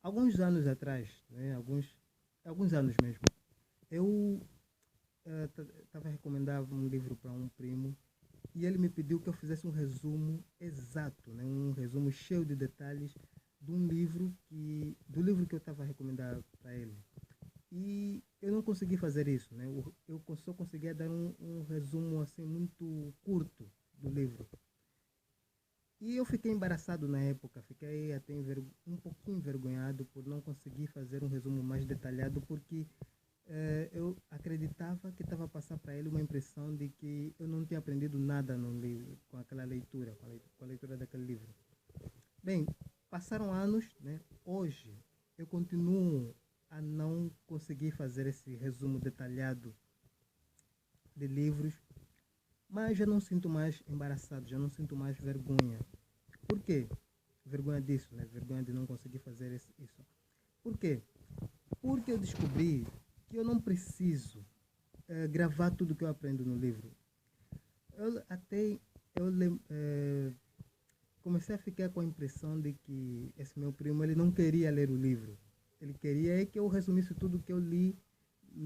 Alguns anos atrás, né, alguns anos mesmo, eu estava a recomendar um livro para um primo e ele me pediu que eu fizesse um resumo exato, né, um resumo cheio de detalhes do livro que eu estava a recomendar para ele. E eu não consegui fazer isso, né? Eu só conseguia dar um resumo assim muito curto do livro. E eu fiquei embaraçado na época, fiquei até um pouquinho envergonhado por não conseguir fazer um resumo mais detalhado, porque eu acreditava que estava a passar para ele uma impressão de que eu não tinha aprendido nada no livro, com aquela leitura, com a leitura daquele livro. Bem, passaram anos, né? Hoje eu continuo a não conseguir fazer esse resumo detalhado de livros, mas já não sinto mais embaraçado, já não sinto mais vergonha. Por quê? Vergonha disso, né? Vergonha de não conseguir fazer isso. Por quê? Porque eu descobri que eu não preciso gravar tudo que eu aprendo no livro. Eu comecei a ficar com a impressão de que esse meu primo ele não queria ler o livro. Ele queria que eu resumisse tudo que eu li,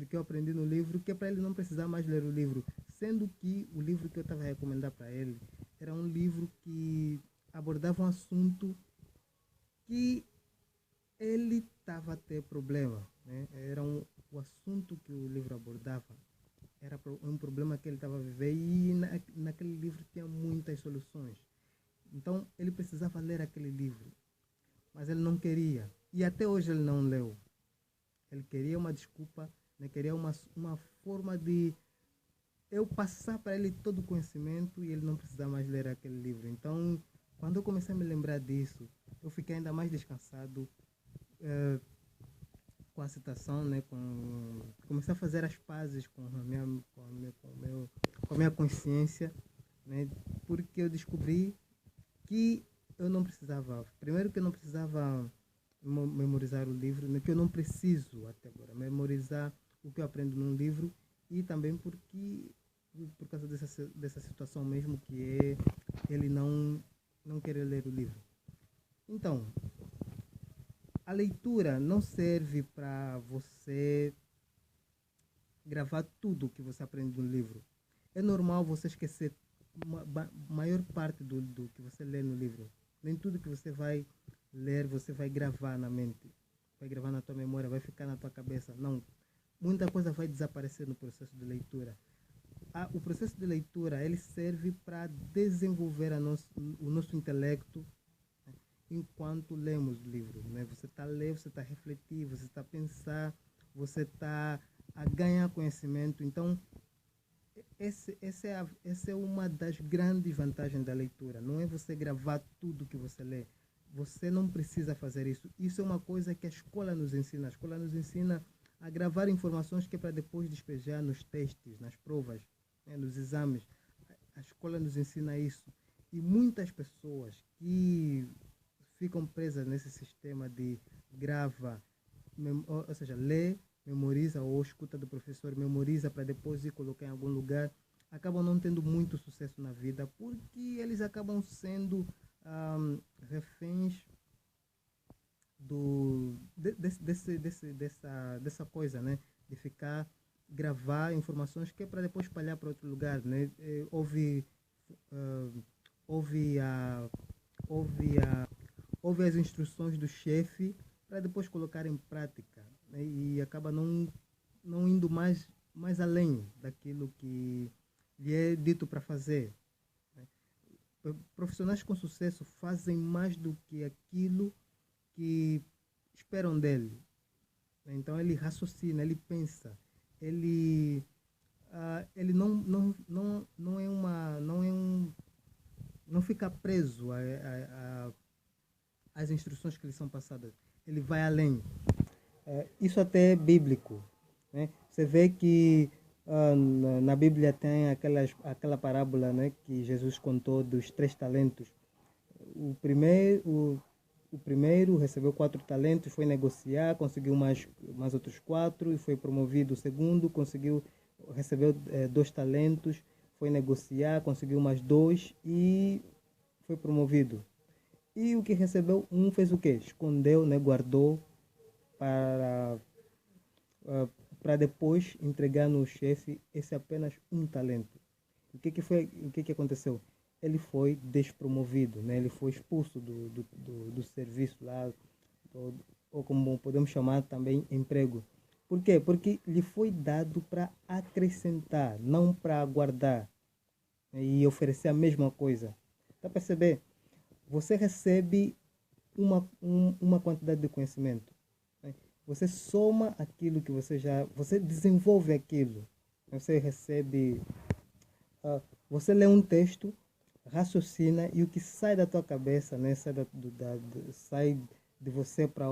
que eu aprendi no livro, que é para ele não precisar mais ler o livro. Sendo que o livro que eu estava a recomendar para ele era um livro que abordava um assunto que ele estava a ter problema, né? O assunto que o livro abordava era um problema que ele estava a viver e naquele livro tinha muitas soluções. Então ele precisava ler aquele livro, mas ele não queria. E até hoje ele não leu. Ele queria uma desculpa, né? Queria uma forma de eu passar para ele todo o conhecimento e ele não precisar mais ler aquele livro. Então, quando eu comecei a me lembrar disso, eu fiquei ainda mais descansado com a situação, né? Comecei a fazer as pazes com a minha consciência, né? Porque eu descobri que eu não precisava, primeiro que eu não precisava memorizar o livro, né, que eu não preciso até agora memorizar o que eu aprendo num livro, e também por causa dessa situação mesmo, que é ele não querer ler o livro. Então, a leitura não serve para você gravar tudo o que você aprende no livro. É normal você esquecer maior parte do que você lê no livro. Nem tudo que você vai ler você vai gravar na mente, vai gravar na tua memória, vai ficar na tua cabeça. Não, muita coisa vai desaparecer no processo de leitura. O processo de leitura ele serve para desenvolver o nosso intelecto, né, enquanto lemos o livro, né? Você está a ler, você está a refletir, você está a pensar, você está a ganhar conhecimento. Então essa é uma das grandes vantagens da leitura. Não é você gravar tudo que você lê. Você não precisa fazer isso. Isso é uma coisa que a escola nos ensina. A escola nos ensina a gravar informações que é para depois despejar nos testes, nas provas, né, nos exames. A escola nos ensina isso. E muitas pessoas que ficam presas nesse sistema de grava, ou seja, lê, memoriza, ou escuta do professor, memoriza para depois ir colocar em algum lugar, acabam não tendo muito sucesso na vida, porque eles acabam sendo reféns dessa coisa, né? De ficar gravar informações que é para depois espalhar para outro lugar, né? Ouve as instruções do chefe para depois colocar em prática, né? E acaba não indo mais além daquilo que lhe é dito para fazer. Profissionais com sucesso fazem mais do que aquilo que esperam dele. Então ele raciocina, ele pensa, ele não fica preso às instruções que lhe são passadas. Ele vai além. Isso até é bíblico, né? Você vê que na Bíblia tem aquela parábola, né, que Jesus contou dos 3 talentos. O primeiro recebeu 4 talentos, foi negociar, conseguiu mais outros 4 e foi promovido. O segundo recebeu 2 talentos, foi negociar, conseguiu mais 2 e foi promovido. E o que recebeu um fez o quê? Escondeu, né, guardou para, para depois entregar no chefe esse apenas um talento. O que aconteceu? Ele foi despromovido, né? Ele foi expulso do serviço lá, ou como podemos chamar também emprego. Por quê? Porque lhe foi dado para acrescentar, não para guardar, né? E oferecer a mesma coisa. Está a perceber? Você recebe uma quantidade de conhecimento, né? Você soma aquilo que você desenvolve aquilo. Você recebe, você lê um texto, raciocina e o que sai da tua cabeça, né, sai de você para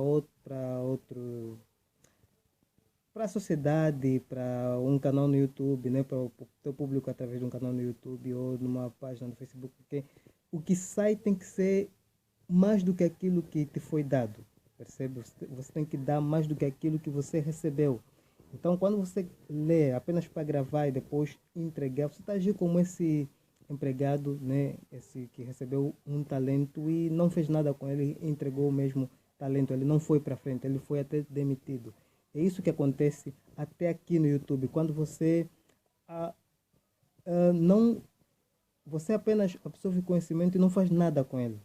para a sociedade, para um canal no YouTube, né, para o teu público através de um canal no YouTube ou numa página no Facebook, porque o que sai tem que ser mais do que aquilo que te foi dado, percebe? Você tem que dar mais do que aquilo que você recebeu. Então, quando você lê apenas para gravar e depois entregar, você está agindo como esse empregado, né? Esse que recebeu um talento e não fez nada com ele, entregou o mesmo talento. Ele não foi para frente, ele foi até demitido. É isso que acontece até aqui no YouTube. Quando você não, você apenas absorve conhecimento e não faz nada com ele,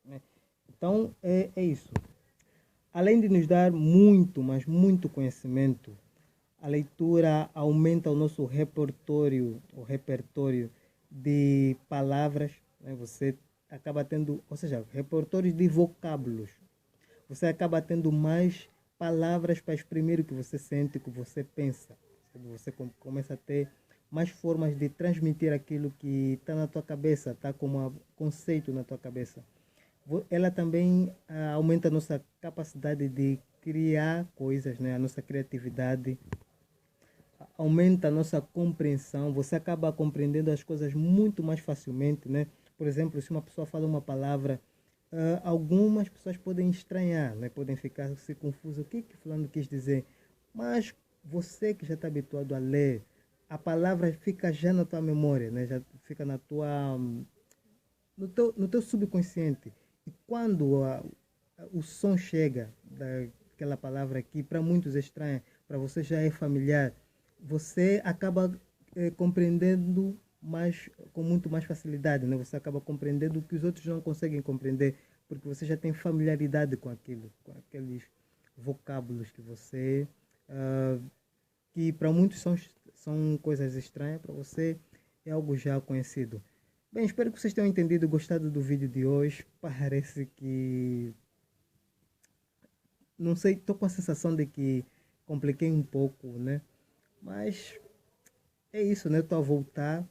né? Então, é isso. Além de nos dar muito, mas muito conhecimento, a leitura aumenta o nosso o repertório de palavras, né? Você acaba tendo, ou seja, repertórios de vocábulos. Você acaba tendo mais palavras para exprimir o que você sente, o que você pensa. Você começa a ter mais formas de transmitir aquilo que está na tua cabeça, está como conceito na tua cabeça. Ela também aumenta a nossa capacidade de criar coisas, né? A nossa criatividade, aumenta a nossa compreensão, você acaba compreendendo as coisas muito mais facilmente, né? Por exemplo, se uma pessoa fala uma palavra, algumas pessoas podem estranhar, né? Podem ficar se confusas, o que fulano quis dizer? Mas você que já está habituado a ler, a palavra fica já na tua memória, né? Já fica no teu subconsciente. E quando o som chega daquela palavra aqui, para muitos é estranha, para você já é familiar, você acaba compreendendo mais, com muito mais facilidade, né? Você acaba compreendendo o que os outros não conseguem compreender, porque você já tem familiaridade com aquilo, com aqueles vocábulos que você, que para muitos são coisas estranhas, para você é algo já conhecido. Bem, espero que vocês tenham entendido e gostado do vídeo de hoje. Parece que, não sei, estou com a sensação de que compliquei um pouco, né? Mas é isso, né? Estou a voltar.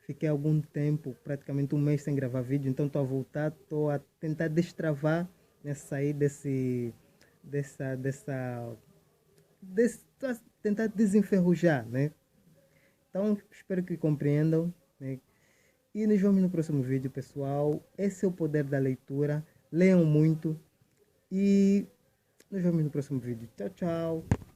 Fiquei algum tempo, praticamente um mês sem gravar vídeo, então estou a voltar, estou a tentar destravar, né? Sair tentar desenferrujar, né? Então, espero que compreendam, né? E nos vemos no próximo vídeo, pessoal. Esse é o poder da leitura. Leiam muito e nos vemos no próximo vídeo. Tchau, tchau.